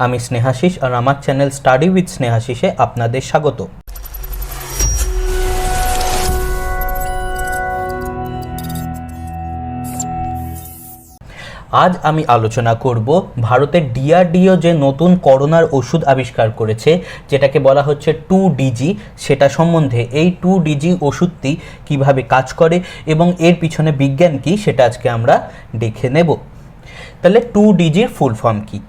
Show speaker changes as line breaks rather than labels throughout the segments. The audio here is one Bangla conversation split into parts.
আমি স্নেহাশিস আর আমার চ্যানেল স্টাডি উইথ স্নেহাশিসে আপনাদের স্বাগত। আজ আমি আলোচনা করব ভারতের ডিআরডিও যে নতুন করোনার ওষুধ আবিষ্কার করেছে, যেটাকে বলা হচ্ছে 2DG, সেটা সম্বন্ধে। এই 2DG ওষুধটি কিভাবে কাজ করে এবং এর পিছনে বিজ্ঞান কি, সেটা আজকে আমরা দেখে নেব। তাহলে 2DGর ফুল ফর্ম কি?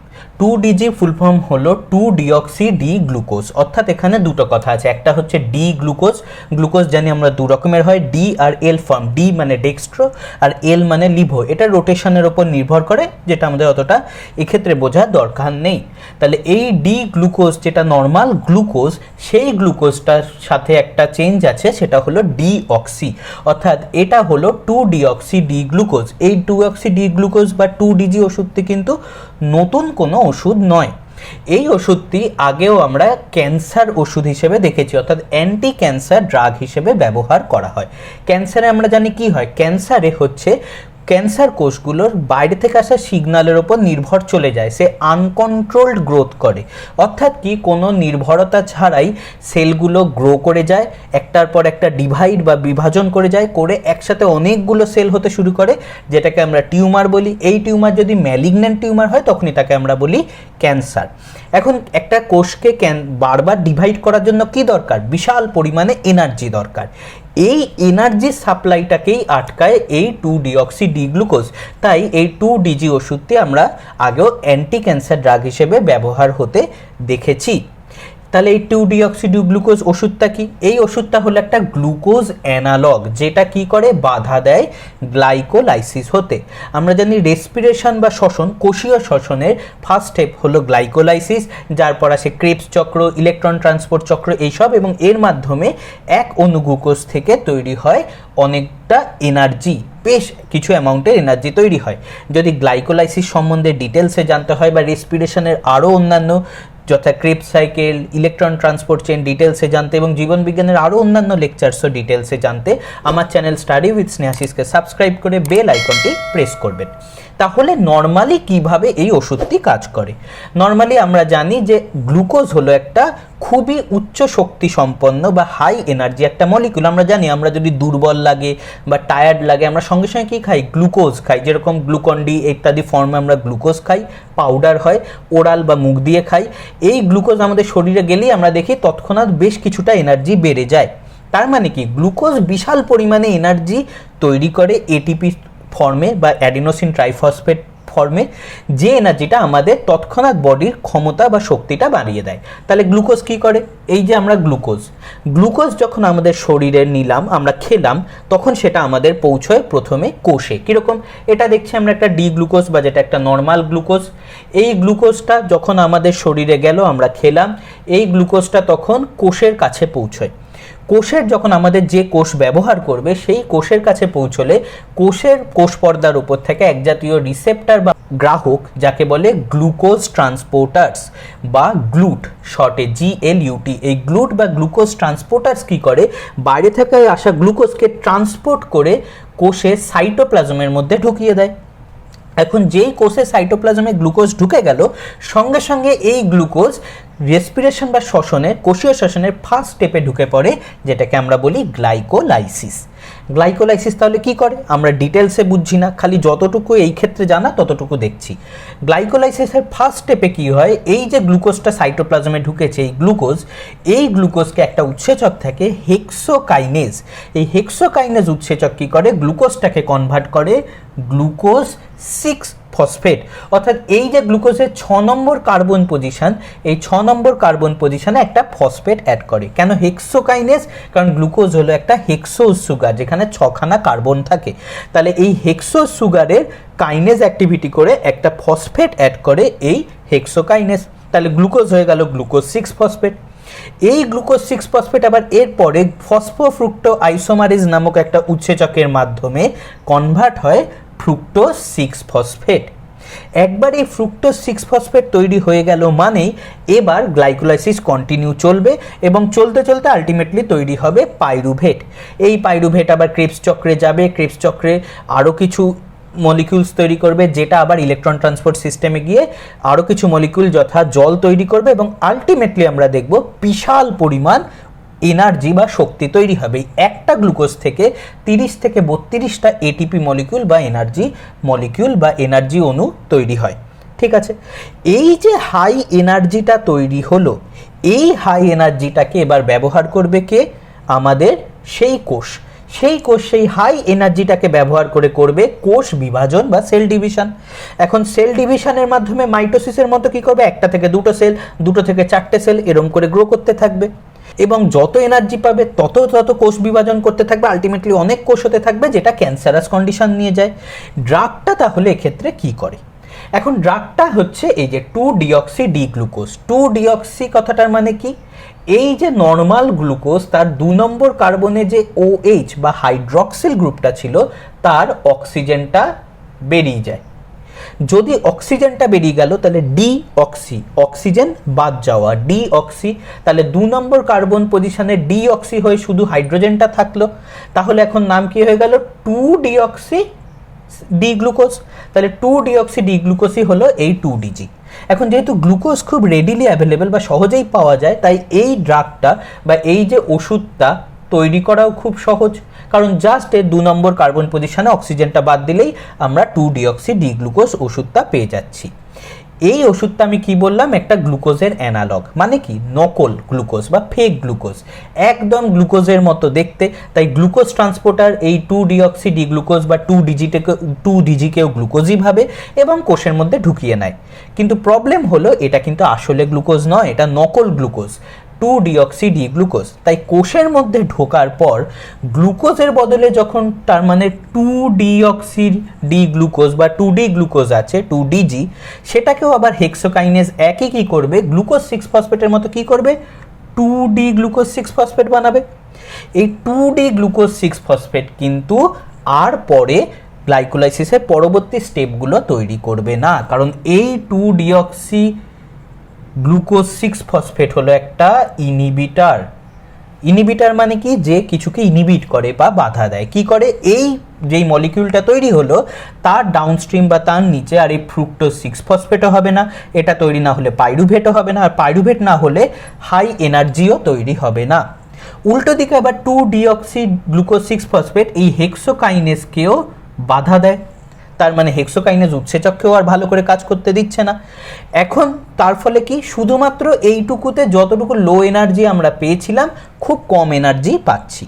2DG ফুল ফর্ম হলো 2-ডিঅক্সি ডি গ্লুকোজ। অর্থাৎ এখানে দুটো কথা আছে, একটা হচ্ছে ডি গ্লুকোজ। গ্লুকোজ জানি আমরা দু রকমের হয়, ডি আর এল ফর্ম। ডি মানে ডেক্সট্রো আর এল মানে লিভো। এটা রোটেশনের ওপর নির্ভর করে, যেটা আমাদের অতটা এক্ষেত্রে বোঝার দরকার নেই। তাহলে এই ডি গ্লুকোজ যেটা নর্মাল গ্লুকোজ, সেই গ্লুকোজটার সাথে একটা চেঞ্জ আছে, সেটা হলো ডিঅক্সি। অর্থাৎ এটা হলো 2-ডিঅক্সি ডি গ্লুকোজ। এই 2-ডিঅক্সি ডি গ্লুকোজ বা 2DG ওষুধটি কিন্তু নতুন কোনো ওষুধ নয়। এই ওষুধটি আগেও আমরা ক্যান্সার ওষুধ হিসেবে দেখেছি, অর্থাৎ অ্যান্টি ক্যান্সার ড্রাগ হিসেবে ব্যবহার করা হয়। ক্যান্সারে আমরা জানি কি হয়, ক্যান্সারে হচ্ছে ক্যান্সার কোষগুলোর বাইরে থেকে আসা সিগন্যালের ওপর নির্ভর চলে যায়, সে আনকন্ট্রোলড গ্রোথ করে। অর্থাৎ কি, কোনো নির্ভরতা ছাড়াই সেলগুলো গ্রো করে যায়, একটার পর একটা ডিভাইড বা বিভাজন করে যায়, করে একসাথে অনেকগুলো সেল হতে শুরু করে, যেটাকে আমরা টিউমার বলি। এই টিউমার যদি ম্যালিগন্যান্ট টিউমার হয়, তখনই তাকে আমরা বলি ক্যান্সার। এখন একটা কোষকে বারবার ডিভাইড করার জন্য কি দরকার? বিশাল পরিমাণে এনার্জি দরকার। এই এনার্জি সাপ্লাইটাকেই আটকায় এই 2-ডিঅক্সি ডি গ্লুকোজ। তাই এই 2DG ওষুধটি আমরা আগেও অ্যান্টি ক্যান্সার ড্রাগ হিসেবে ব্যবহার হতে দেখেছি। তাহলে এই 2-ডিঅক্সি ডি গ্লুকোজ ওষুধটা কি? এই ওষুধটা হলো একটা গ্লুকোজ অ্যানালগ, যেটা কি করে, বাধা দেয় গ্লাইকোলাইসিস হতে। আমরা জানি রেসপিরেশন বা শ্বসন, কোষীয় শ্বসনের ফার্স্ট স্টেপ হলো গ্লাইকোলাইসিস, যার পর আসে ক্রেবস চক্র, ইলেকট্রন ট্রান্সপোর্ট চক্র, এইসব, এবং এর মাধ্যমে এক অণু গ্লুকোজ থেকে তৈরি হয় অনেকটা এনার্জি, বেশ কিছু অ্যামাউন্টের এনার্জি তৈরি হয়। যদি গ্লাইকোলাইসিস সম্বন্ধে ডিটেলসে জানতে হয় বা রেসপিরেশনের আরও অন্যান্য যথা Krebs cycle, electron transport chain ডিটেলসে জানতে এবং জীবন বিজ্ঞানের আরও অন্যান্য লেকচার্সও ডিটেলসে জানতে আমার চ্যানেল স্টাডি উইথ স্নেহাশিসকে সাবস্ক্রাইব করে বেল আইকনটি প্রেস করবেন। তাহলে নর্মালি কিভাবে এই ওষুধটি কাজ করে? নর্মালি আমরা জানি যে গ্লুকোজ হলো একটা খুবই উচ্চ শক্তি সম্পন্ন বা হাই এনার্জি একটা মলিকুল। আমরা জানি, আমরা যদি দুর্বল লাগে বা টায়ার্ড লাগে, আমরা সঙ্গে সঙ্গে কী খাই? গ্লুকোজ খাই। যেরকম গ্লুকন ডি ইত্যাদি ফর্মে আমরা গ্লুকোজ খাই, পাউডার হয়, ওরাল বা মুখ দিয়ে খাই। এই গ্লুকোজ আমাদের শরীরে গেলেই আমরা দেখি তৎক্ষণাৎ বেশ কিছুটা এনার্জি বেড়ে যায়। তার মানে কি, গ্লুকোজ বিশাল পরিমাণে এনার্জি তৈরি করে এটিপি ফর্মে বা অ্যাডিনোসিন ট্রাইফসফেট ফর্মে, যে এনার্জিটা আমাদের তৎক্ষণাৎ বডির ক্ষমতা বা শক্তিটা বাড়িয়ে দেয়। তাহলে গ্লুকোজ কি করে? এই যে আমরা গ্লুকোজ যখন আমাদের শরীরে নিলাম, আমরা খেলাম, তখন সেটা আমাদের পৌঁছয় প্রথমে কোষে। কীরকম? এটা দেখছি আমরা একটা ডি গ্লুকোজ বা যেটা একটা নর্মাল গ্লুকোজ। এই গ্লুকোজটা যখন আমাদের শরীরে গেল, আমরা খেলাম, এই গ্লুকোজটা তখন কোষের কাছে পৌঁছয়। কোষের যখন আমাদের যে কোষ ব্যবহার করবে, সেই কোষের কাছে পৌঁছলে কোষের কোষ পর্দার উপর থেকে এক জাতীয় রিসেপ্টর বা গ্রাহক, যাকে বলে গ্লুকোজ ট্রান্সপোর্টার্স বা গ্লুট, শর্টে GLUT, এই গ্লুট বা গ্লুকোজ ট্রান্সপোর্টার্স কি করে, বাইরে থেকে আসা গ্লুকোজকে ট্রান্সপোর্ট করে কোষে সাইটোপ্লাজমের মধ্যে ঢুকিয়ে দেয়। এখন যেই কোষে সাইটোপ্লাজমে গ্লুকোজ ঢুকে গেল, সঙ্গে সঙ্গে এই গ্লুকোজ রেসপিরেশন বা শ্বসনের, কোষীয় শ্বসনের ফার্স্ট স্টেপে ঢুকে পড়ে, যেটাকে আমরা বলি গ্লাইকোলাইসিস। গ্লাইকোলাইসিস তাহলে কি করে? আমরা ডিটেলসে বুঝছি না, খালি যতটুকু এই ক্ষেত্রে জানা ততটুকু দেখছি। গ্লাইকোলাইসিসের ফার্স্ট স্টেপে কি হয়, এই যে গ্লুকোজটা সাইটোপ্লাজমে ঢুকেছে, এই গ্লুকোজকে একটা উৎসেচক থাকে হেক্সোকাইনেজ। এই হেক্সোকাইনেজ উৎসেচক কি করে, গ্লুকোজটাকে কনভার্ট করে গ্লুকোজ 6 ফসফেট। অর্থাৎ এই যে গ্লুকোজের 6 নম্বর কার্বন পজিশন, এই 6 নম্বর কার্বন পজিশনে একটা ফসফেট অ্যাড করে। কেন হেক্সোকাইনেজ? কারণ গ্লুকোজ হলো একটা হেক্সোজ সুগার, যেখানে 6খানা কার্বন থাকে। তাহলে এই হেক্সোজ সুগারের কাইনেজ অ্যাক্টিভিটি করে একটা ফসফেট অ্যাড করে এই হেক্সোকাইনেজ। তাহলে গ্লুকোজ হয়ে গেল গ্লুকোজ 6 ফসফেট। এই গ্লুকোজ 6 ফসফেট আবার এরপরে ফসফোফ্রুক্টো আইসোমারেজ নামক একটা উৎসেচকের মাধ্যমে কনভার্ট হয় ফ্রুক্টোজ 6 ফসফেট। একবার এই ফ্রুক্টোজ 6 ফসফেট তৈরি হয়ে গেল মানেই এবার গ্লাইকোলাইসিস কন্টিনিউ চলবে এবং চলতে চলতে আলটিমেটলি তৈরি হবে পাইরুভেট। এই পাইরুভেট আবার ক্রেবস চক্রে যাবে, ক্রেবস চক্রে আরও কিছু মলিকিউলস তৈরি করবে, যেটা আবার ইলেকট্রন ট্রান্সপোর্ট সিস্টেমে গিয়ে আরও কিছু মলিকিউল যথা জল তৈরি করবে, এবং আলটিমেটলি আমরা দেখব বিশাল পরিমাণ এনার্জি বা শক্তি তৈরি হবে। একটা গ্লুকোজ থেকে 30 থেকে 32টা এটিপি মলিকিউল বা এনার্জি অণু তৈরি হয়। ঠিক আছে, এই যে হাই এনার্জিটা তৈরি হলো, এই হাই এনার্জিটাকে এবার ব্যবহার করবে কে? আমাদের সেই কোষ। সেই হাই এনার্জিটাকে ব্যবহার করে করবে কোষ বিভাজন বা সেল ডিভিশন। এখন সেল ডিভিশনের মাধ্যমে মাইটোসিসের মতো কি করবে? একটা থেকে দুটো সেল, দুটো থেকে চারটে সেল, এরম করে গ্রো করতে থাকবে, এবং যত এনার্জি পাবে তত তত কোষ বিভাজন করতে থাকবে, আলটিমেটলি অনেক কোষ হতে থাকবে, যেটা ক্যান্সারাস কন্ডিশন নিয়ে যায়। ড্রাগটা তাহলে এক্ষেত্রে কি করে? এখন ড্রাগটা হচ্ছে এই যে 2-ডিঅক্সি ডি গ্লুকোজ। 2-ডিঅক্সি কথাটার মানে কি? এই যে নর্মাল গ্লুকোজ, তার 2 নম্বর কার্বনে যে OH বা হাইড্রক্সিল গ্রুপটা ছিল, তার অক্সিজেনটা বেরিয়ে যায়। যদি অক্সিজেনটা বেরিয়ে গেল তাহলে ডিঅক্সি, অক্সিজেন বাদ যাওয়া, ডিঅক্সি, তাহলে 2 নম্বর কার্বন পজিশনে ডিঅক্সি হয়ে শুধু হাইড্রোজেনটা থাকলো, তাহলে এখন নাম কি হয়ে গেল? 2-ডিঅক্সি ডি গ্লুকোজ। তাহলে 2-ডিঅক্সি ডি গ্লুকোজই হলো এই 2ডিজি। এখন যেহেতু গ্লুকোজ খুব রেডিলি অ্যাভেলেবেল বা সহজেই পাওয়া যায়, তাই এই ড্রাগটা বা এই যে ওষুধটা তৈরি করাও খুব সহজ, কারণ জাস্ট এর 2 নম্বর কার্বন পজিশনে অক্সিজেনটা বাদ দিলেই আমরা 2-ডিঅক্সি ডি গ্লুকোজ ওষুধটা পেয়ে যাচ্ছি। এই ওষুধটা আমি কি বললাম? একটা গ্লুকোজের অ্যানালগ, মানে কি? নকল গ্লুকোজ বা ফেক গ্লুকোজ, একদম গ্লুকোজের মতো দেখতে। তাই গ্লুকোজ ট্রান্সপোর্টার এই 2-ডিঅক্সি ডি গ্লুকোজ বা 2ডিজিকেও গ্লুকোজই ভাবে এবং কোষের মধ্যে ঢুকিয়ে নেয়। কিন্তু প্রবলেম হলো এটা কিন্তু আসলে গ্লুকোজ নয়, এটা নকল গ্লুকোজ, 2-ডিঅক্সি ডি গ্লুকোজ। তাই কোষের মধ্যে ঢোকার পর গ্লুকোজের বদলে যখন, তার মানে 2-ডিঅক্সি ডি গ্লুকোজ বা 2ডি গ্লুকোজ আছে, 2ডিজি, সেটাকেও আবার হেক্সোকাইনেজ একই কি করবে? গ্লুকোজ 6 ফসফেটের মতো কি করবে? 2ডি গ্লুকোজ 6 ফসফেট বানাবে। এই 2ডি গ্লুকোজ 6 ফসফেট কিন্তু আর পরে গ্লাইকোলাইসিসের পরবর্তী স্টেপগুলো তৈরি করবে না, কারণ এই 2-ডিঅক্সি গ্লুকোজ 6 ফসফেট হলো একটা ইনহিবিটার। ইনহিবিটার মানে কি? যে কিছুকে ইনহিবিট করে বা বাধা দেয়। কি করে? এই যেই মলিকিউলটা তৈরি হলো তার ডাউনস্ট্রিম বা তার নিচে আর এই ফ্রুক্টোজ 6 ফসফেটও হবে না, এটা তৈরি না হলে পাইরুভেটও হবে না, আর পাইরুভেট না হলে হাই এনার্জিও তৈরি হবে না। উল্টো দিকে আবার 2-ডিঅক্সি গ্লুকোজ 6 ফসফেট এই হেক্সোকাইনেজকেও বাধা দেয়, তার মানে হেক্সোকাইনেজ উৎসেচককেও আর ভালো করে কাজ করতে দিচ্ছে না। এখন তার ফলে কি? শুধুমাত্র এইটুকুতে যতটুকু লো এনার্জি আমরা পেয়েছিলাম, খুব কম এনার্জি পাচ্ছি।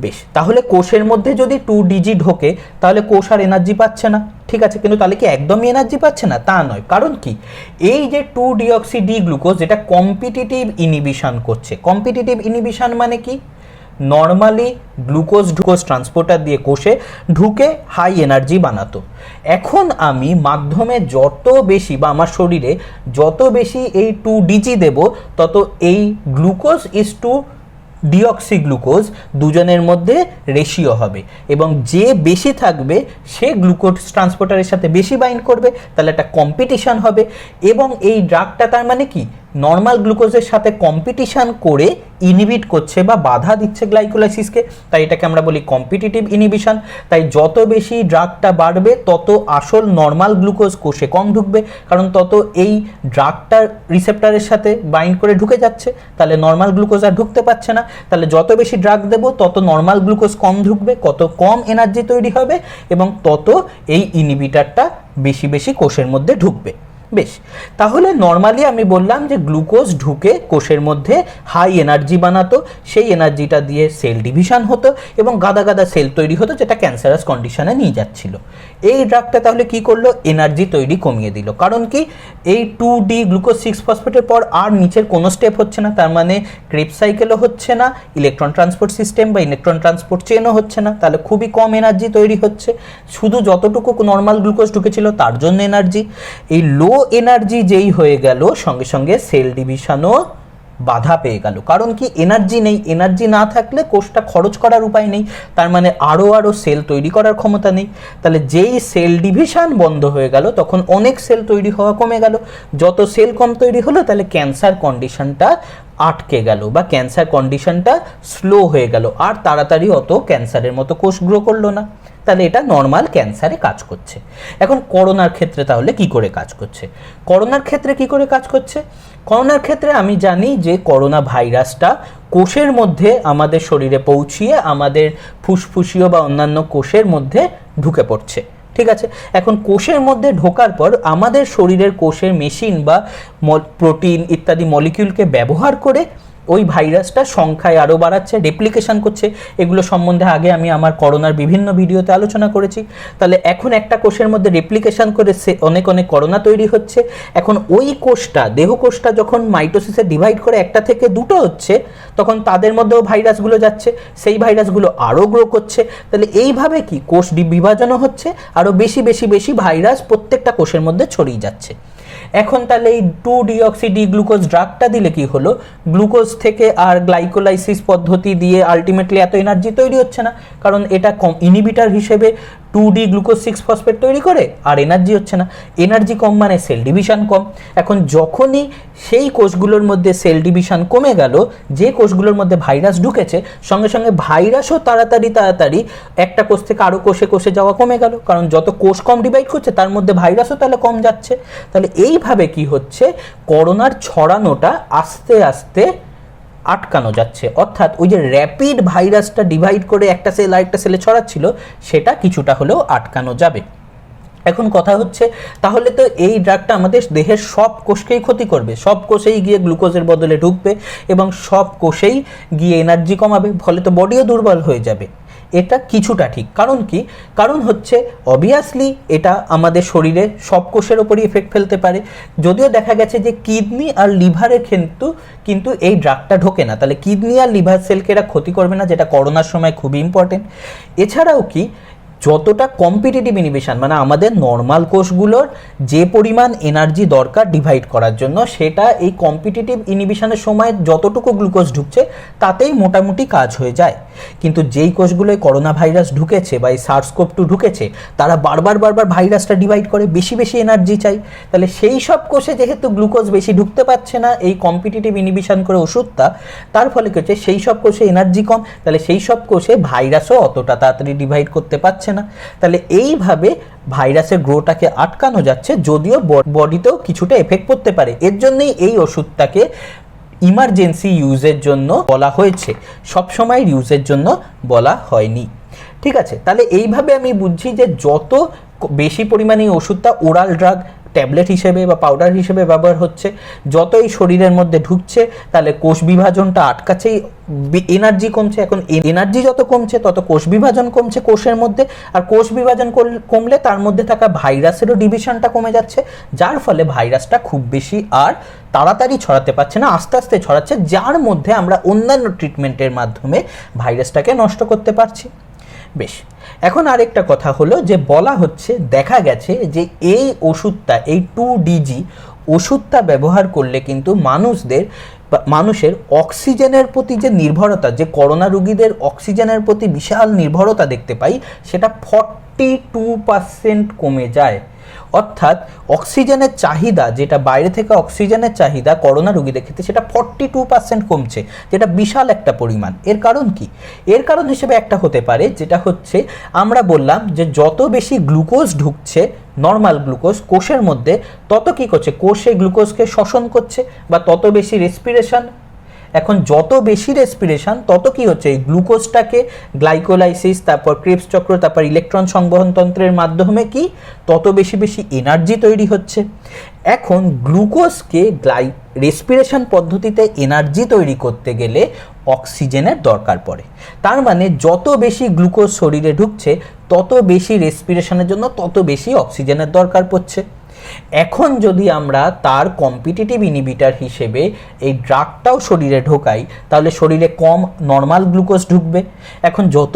বেশ, তাহলে কোষের মধ্যে যদি 2ডিজি ঢোকে তাহলে কোষ আর এনার্জি পাচ্ছে না, ঠিক আছে, কিন্তু তাহলে কি একদমই এনার্জি পাচ্ছে না? তা নয়। কারণ কি? এই যে 2-ডিঅক্সি ডি গ্লুকোজ, যেটা কম্পিটিটিভ ইনহিবিশন করছে। কম্পিটিটিভ ইনহিবিশন মানে কি? নর্মালি গ্লুকোজ ট্রান্সপোর্টার দিয়ে কোষে ঢুকে হাই এনার্জি বানাতো। এখন আমি মাধ্যমে যত বেশি বা আমার শরীরে যত বেশি এই 2ডিজি দেব, তত এই glucose is to deoxyglucose দুজনের মধ্যে রেশিও হবে, এবং যে বেশি থাকবে সে গ্লুকোজ ট্রান্সপোর্টারের সাথে বেশি বাইন্ড করবে, তাহলে একটা কম্পিটিশন হবে। এবং এই ড্রাগটা তার মানে কি? নর্মাল গ্লুকোজের সাথে কম্পিটিশন করে ইনহিবিট করছে বা বাধা দিচ্ছে গ্লাইকোলাইসিসকে, তাই এটাকে আমরা বলি কম্পিটিটিভ ইনহিবিশন। তাই যত বেশি ড্রাগটা বাড়বে তত আসল নর্মাল গ্লুকোজ কোষে কম ঢুকবে, কারণ তত এই ড্রাগটার রিসেপ্টরের সাথে বাইন্ড করে ঢুকে যাচ্ছে, তাহলে নর্মাল গ্লুকোজ আর ঢুকতে পারছে না। তাহলে যত বেশি ড্রাগ দেব তত নর্মাল গ্লুকোজ কম ঢুকবে, কত কম এনার্জি তৈরি হবে, এবং তত এই ইনহিবিটারটা বেশি বেশি কোষের মধ্যে ঢুকবে। বেশ, তাহলে নর্মালি আমি বললাম যে গ্লুকোজ ঢুকে কোষের মধ্যে হাই এনার্জি বানাতো, সেই এনার্জিটা দিয়ে সেল ডিভিশন হতো এবং গাদা গাদা সেল তৈরি হতো, যেটা ক্যান্সারাস কন্ডিশনে নিয়ে যাচ্ছিল। এই ড্রাগটা তাহলে কি করলো? এনার্জি তৈরি কমিয়ে দিল। কারণ কি? এই 2ডি গ্লুকোজ 6 ফসফেটের পর আর নিচের কোনো স্টেপ হচ্ছে না, তার মানে ক্রেবস সাইকেলও হচ্ছে না, ইলেকট্রন ট্রান্সপোর্ট সিস্টেম বা ইলেকট্রন ট্রান্সপোর্ট চেনও হচ্ছে না, তাহলে খুবই কম এনার্জি তৈরি হচ্ছে। শুধু যতটুকু নর্মাল গ্লুকোজ ঢুকেছিল তার জন্য এনার্জি। এই লো এনার্জি যেই হয়ে গেল, সঙ্গে সঙ্গে সেল ডিভিশনও বাধা পেয়ে গেল। কারণ কি? এনার্জি নেই, এনার্জি না থাকলে কোষটা খরচ করার উপায় নেই, তার মানে আরও সেল তৈরি করার ক্ষমতা নেই। তাহলে যেই সেল ডিভিশন বন্ধ হয়ে গেল তখন অনেক সেল তৈরি হওয়া কমে গেল। যত সেল কম তৈরি হলো, তাহলে ক্যান্সার কন্ডিশনটা আটকে গেল বা ক্যান্সার কন্ডিশনটা স্লো হয়ে গেল, আর তাড়াতাড়ি অত ক্যান্সারের মতো কোষ গ্রো করলো না। তাহলে এটা নর্মাল ক্যান্সারে কাজ করছে। এখন করোনার ক্ষেত্রে তাহলে কি করে কাজ করছে? করোনার ক্ষেত্রে কি করে কাজ করছে? করোনার ক্ষেত্রে আমি জানি যে করোনা ভাইরাসটা কোষের মধ্যে আমাদের শরীরে পৌঁছিয়ে আমাদের ফুসফুসীয় বা অন্যান্য কোষের মধ্যে ঢুকে পড়ছে, ঠিক আছে। এখন কোষের মধ্যে ঢোকার পর আমাদের শরীরের কোষের মেশিন বা প্রোটিন ইত্যাদি মলিকিউলকে ব্যবহার করে ওই ভাইরাসটা সংখ্যায় আরও বাড়াচ্ছে, রেপ্লিকেশন করছে। এগুলো সম্বন্ধে আগে আমি আমার করোনার বিভিন্ন ভিডিওতে আলোচনা করেছি। তাহলে এখন একটা কোষের মধ্যে রেপ্লিকেশন করে অনেক অনেক করোনা তৈরি হচ্ছে। এখন ওই কোষটা, দেহ কোষটা যখন মাইটোসিসে ডিভাইড করে একটা থেকে দুটো হচ্ছে, তখন তাদের মধ্যেও ভাইরাসগুলো যাচ্ছে, সেই ভাইরাসগুলো আরও গ্রো করছে। তাহলে এইভাবে কি কোষ বিভাজনও হচ্ছে, আরও বেশি বেশি বেশি ভাইরাস প্রত্যেকটা কোষের মধ্যে ছড়িয়ে যাচ্ছে। এখন তাহলে এই 2-ডিঅক্সি-ডি গ্লুকোজ ড্রাগটা দিলে কি হলো, গ্লুকোজ থেকে আর গ্লাইকোলাইসিস পদ্ধতি দিয়ে আলটিমেটলি এত এনার্জি তৈরি হচ্ছে না, কারণ এটা ইনহিবিটর হিসেবে 2D গ্লুকোজ 6 ফসফেট তৈরি করে, আর এনার্জি হচ্ছে না। এনার্জি কম মানে সেল ডিভিশন কম। এখন যখনই সেই কোষগুলোর মধ্যে সেল ডিভিশন কমে গেল, যে কোষগুলোর মধ্যে ভাইরাস ঢুকেছে, সঙ্গে সঙ্গে ভাইরাসও তাড়াতাড়ি একটা কোষ থেকে আরও কোষে কোষে যাওয়া কমে গেল, কারণ যত কোষ কম ডিভাইড করছে তার মধ্যে ভাইরাসও তাহলে কম যাচ্ছে। তাহলে এইভাবে কি হচ্ছে, করোনার ছড়ানোটা আস্তে আস্তে আটকানো যাচ্ছে। অর্থাৎ ওই যে র্যাপিড ভাইরাসটা ডিভাইড করে একটা সেল আরেকটা সেলে ছড়াচ্ছিল, সেটা কিছুটা হলেও আটকানো যাবে। এখন কথা হচ্ছে, তাহলে তো এই ড্রাগটা আমাদের দেহের সব কোষকেই ক্ষতি করবে, সব কোষেই গিয়ে গ্লুকোজের বদলে ঢুকবে এবং সব কোষেই গিয়ে এনার্জি কমাবে, ফলে তো বডিও দুর্বল হয়ে যাবে। এটা কিছুটা ঠিক। কারণ কি? কারণ হচ্ছে অবভিয়াসলি এটা আমাদের শরীরে সব কোষের ওপরই এফেক্ট ফেলতে পারে। যদিও দেখা গেছে যে কিডনি আর লিভারে কিন্তু এই ড্রাগটা ঢোকে না, তাহলে কিডনি আর লিভার সেলকে এরা ক্ষতি করবে না, যেটা করোনার সময় খুবই ইম্পর্টেন্ট। এছাড়াও কি, যতটা কম্পিটিটিভ ইনহিবিশন, মানে আমাদের নর্মাল কোষগুলোর যে পরিমাণ এনার্জি দরকার ডিভাইড করার জন্য, সেটা এই কম্পিটিটিভ ইনহিবিশনের সময় যতটুকু গ্লুকোজ ঢুকছে তাতেই মোটামুটি কাজ হয়ে যায়। কিন্তু যেই কোষগুলোয় করোনা ভাইরাস ঢুকেছে বা এই SARS-CoV-2 ঢুকেছে, তারা বারবার ভাইরাসটা ডিভাইড করে, বেশি বেশি এনার্জি চাই। তাহলে সেই সব কোষে যেহেতু গ্লুকোজ বেশি ঢুকতে পারছে না এই কম্পিটিটিভ ইনহিবিশন করে ওষুধটা, তার ফলে কি হচ্ছে, সেই সব কোষে এনার্জি কম, তাহলে সেই সব কোষে ভাইরাসও অতটা তাড়াতাড়ি ডিভাইড করতে পারছে না। তাহলে এইভাবে ভাইরাসের গ্রোটাকে আটকানো যাচ্ছে, যদিও বডিতেও কিছুটা এফেক্ট করতে পারে। এর জন্যই এই ওষুধটাকে ইমার্জেন্সি ইউজের জন্য বলা হয়েছে, সবসময় ইউজের জন্য বলা হয়নি, ঠিক আছে। তাহলে এইভাবে আমি বুঝছি যে যত বেশি পরিমাণে এই ওষুধটা ওরাল ড্রাগ ট্যাবলেট হিসেবে বা পাউডার হিসেবে ব্যবহার হচ্ছে, যত এই শরীরের মধ্যে ঢুকছে, তাহলে কোষ বিভাজনটা আটকাছেই, এনার্জি কমছে। এখন এনার্জি যত কমছে তত কোষ বিভাজন কমছে কোষের মধ্যে, আর কোষ বিভাজন কমলে তার মধ্যে থাকা ভাইরাসেরও ডিভিশনটা কমে যাচ্ছে, যার ফলে ভাইরাসটা খুব বেশি আর তাড়াতাড়ি ছড়াতে পারছে না, আস্তে আস্তে ছড়াচ্ছে, যার মধ্যে আমরা অন্যান্য ট্রিটমেন্টের মাধ্যমে ভাইরাসটাকে নষ্ট করতে পারছি। বেশ, এখন আরেকটা কথা হলো যে বলা হচ্ছে, দেখা গেছে যে এই ওষুধটা, এই 2DG ওষুধটা ব্যবহার করলে কিন্তু মানুষের অক্সিজেনের প্রতি যে নির্ভরতা, যে করোনা রোগীদের অক্সিজেনের প্রতি বিশাল নির্ভরতা দেখতে পাই, সেটা 42% কমে যায়। অর্থাৎ অক্সিজেনের চাহিদা, যেটা বাইরে থেকে অক্সিজেনের চাহিদা করোনা রোগীদের ক্ষেত্রে, সেটা 42% কমছে, যেটা বিশাল একটা পরিমাণ। এর কারণ কি? এর কারণ হিসেবে একটা হতে পারে, যেটা হচ্ছে আমরা বললাম যে যত বেশি গ্লুকোজ ঢুকছে, নর্মাল গ্লুকোজ কোষের মধ্যে, তত কি করছে, কোষে গ্লুকোজকে শোষণ করছে, বা তত বেশি রেসপিরেশন। এখন যত বেশি রেসপিরেশন, তত কি হচ্ছে, এই গ্লুকোজটাকে গ্লাইকোলাইসিস, তারপর ক্রেবস চক্র, তারপর ইলেকট্রন সংবহন তন্ত্রের মাধ্যমে কি তত বেশি বেশি এনার্জি তৈরি হচ্ছে। এখন গ্লুকোজকে রেসপিরেশন পদ্ধতিতে এনার্জি তৈরি করতে গেলে অক্সিজেনের দরকার পড়ে। তার মানে যত বেশি গ্লুকোজ শরীরে ঢুকছে, তত বেশি রেসপিরেশনের জন্য তত বেশি অক্সিজেনের দরকার পড়ছে। এখন যদি আমরা তার কম্পিটিটিভ ইনহিবিটর হিসেবে এই ড্রাগটাও শরীরে ঢোকাই, তাহলে শরীরে কম নর্মাল গ্লুকোজ ঢুকবে। এখন যত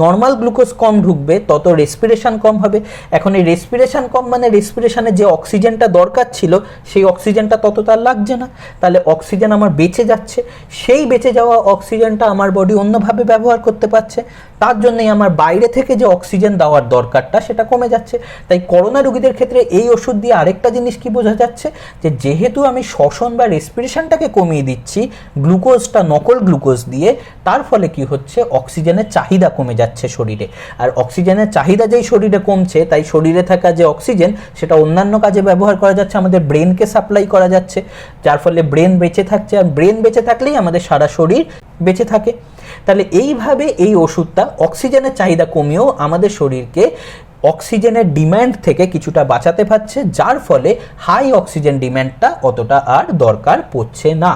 নর্মাল গ্লুকোজ কম ঢুকবে, তত রেসপিরেশন কম হবে। এখন এই রেসপিরেশন কম মানে রেসপিরেশনে যে অক্সিজেনটা দরকার ছিল, সেই অক্সিজেনটা তত তার লাগছে না, তাহলে অক্সিজেন আমার বেঁচে যাচ্ছে। সেই বেঁচে যাওয়া অক্সিজেনটা আমার বডি অন্যভাবে ব্যবহার করতে পারছে, তার জন্যই আমার বাইরে থেকে যে অক্সিজেন দেওয়ার দরকারটা সেটা কমে যাচ্ছে। তাই করোনা রোগীদের ক্ষেত্রে এই ওষুধ দিয়ে আরেকটা জিনিস কি বোঝা যাচ্ছে, যে যেহেতু আমি শ্বসন বা রেসপিরেশনটাকে কমিয়ে দিচ্ছি গ্লুকোজটা নকল গ্লুকোজ দিয়ে, তার ফলে কি হচ্ছে অক্সিজেনের চাহিদা কমে যাচ্ছে শরীরে। আর অক্সিজেনের চাহিদা যেই শরীরে কমছে, তাই শরীরে থাকা যে অক্সিজেন সেটা অন্যান্য কাজে ব্যবহার করা যাচ্ছে, আমাদের ব্রেনকে সাপ্লাই করা যাচ্ছে, যার ফলে ব্রেন বেঁচে থাকছে। আর ব্রেন বেঁচে থাকলেই আমাদের সারা শরীর বেঁচে থাকে। তাহলে এইভাবে এই ওষুধটা অক্সিজেনের চাহিদা কমিয়েও আমাদের শরীরকে অক্সিজেনের ডিম্যান্ড থেকে কিছুটা বাঁচাতে পারছে, যার ফলে হাই অক্সিজেন ডিম্যান্ডটা অতটা আর দরকার পড়ছে না।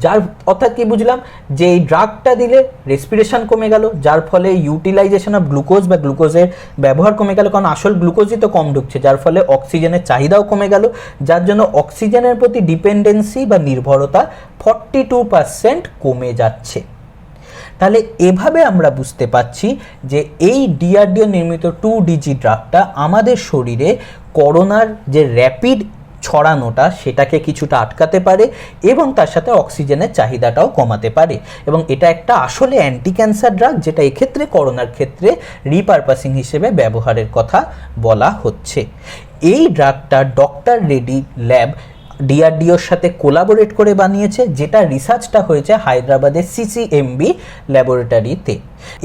যার অর্থাৎ কি বুঝলাম, যে এই ড্রাগটা দিলে রেসপিরেশন কমে গেল, যার ফলে ইউটিলাইজেশন অফ গ্লুকোজ বা গ্লুকোজের ব্যবহার কমে গেল, কারণ আসল গ্লুকোজই তো কম ঢুকছে, যার ফলে অক্সিজেনের চাহিদাও কমে গেল, যার জন্য অক্সিজেনের প্রতি ডিপেন্ডেন্সি বা নির্ভরতা 42% কমে যাচ্ছে। তাহলে এভাবে আমরা বুঝতে পাচ্ছি যে এই ডিআরডিও নির্মিত 2DG ড্রাগটা আমাদের শরীরে করোনার যে র্যাপিড ছড়ানোটা সেটাকে কিছুটা আটকাতে পারে এবং তার সাথে অক্সিজেনের চাহিদাটাও কমাতে পারে। এবং এটা একটা আসলে অ্যান্টি ক্যান্সার ড্রাগ, যেটা এক্ষেত্রে করোনার ক্ষেত্রে রিপারপাসিং হিসেবে ব্যবহারের কথা বলা হচ্ছে। এই ড্রাগটা ডক্টর রেডি ল্যাব ডিআরডিওর সাথে কোলাবোরেট করে বানিয়েছে, যেটা রিসার্চটা হয়েছে হায়দ্রাবাদের সিসিএমবি ল্যাবরেটরিতে,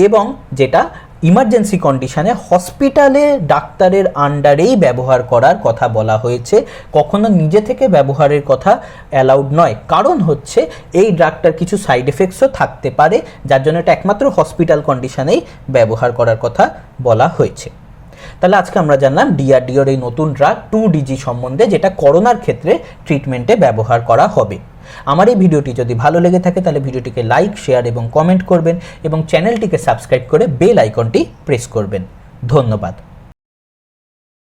এবং যেটা ইমার্জেন্সি কন্ডিশনে হসপিটালে ডাক্তারের আন্ডারেই ব্যবহার করার কথা বলা হয়েছে। কখনো নিজে থেকে ব্যবহারের কথা অ্যালাউড নয়, কারণ হচ্ছে এই ড্রাগটার কিছু সাইড এফেক্টসও থাকতে পারে, যার জন্য এটা একমাত্র হসপিটাল কন্ডিশনেই ব্যবহার করার কথা বলা হয়েছে। তাহলে আজকে আমরা জানলাম ডিআরডিওর এই নতুন ড্রাগ 2DG সম্বন্ধে, যেটা করোনার ক্ষেত্রে ট্রিটমেন্টে ব্যবহার করা হবে। আমার এই ভিডিওটি যদি ভালো লেগে থাকে তাহলে ভিডিওটিকে লাইক, শেয়ার এবং কমেন্ট করবেন এবং চ্যানেলটিকে সাবস্ক্রাইব করে বেল আইকনটি প্রেস করবেন। ধন্যবাদ।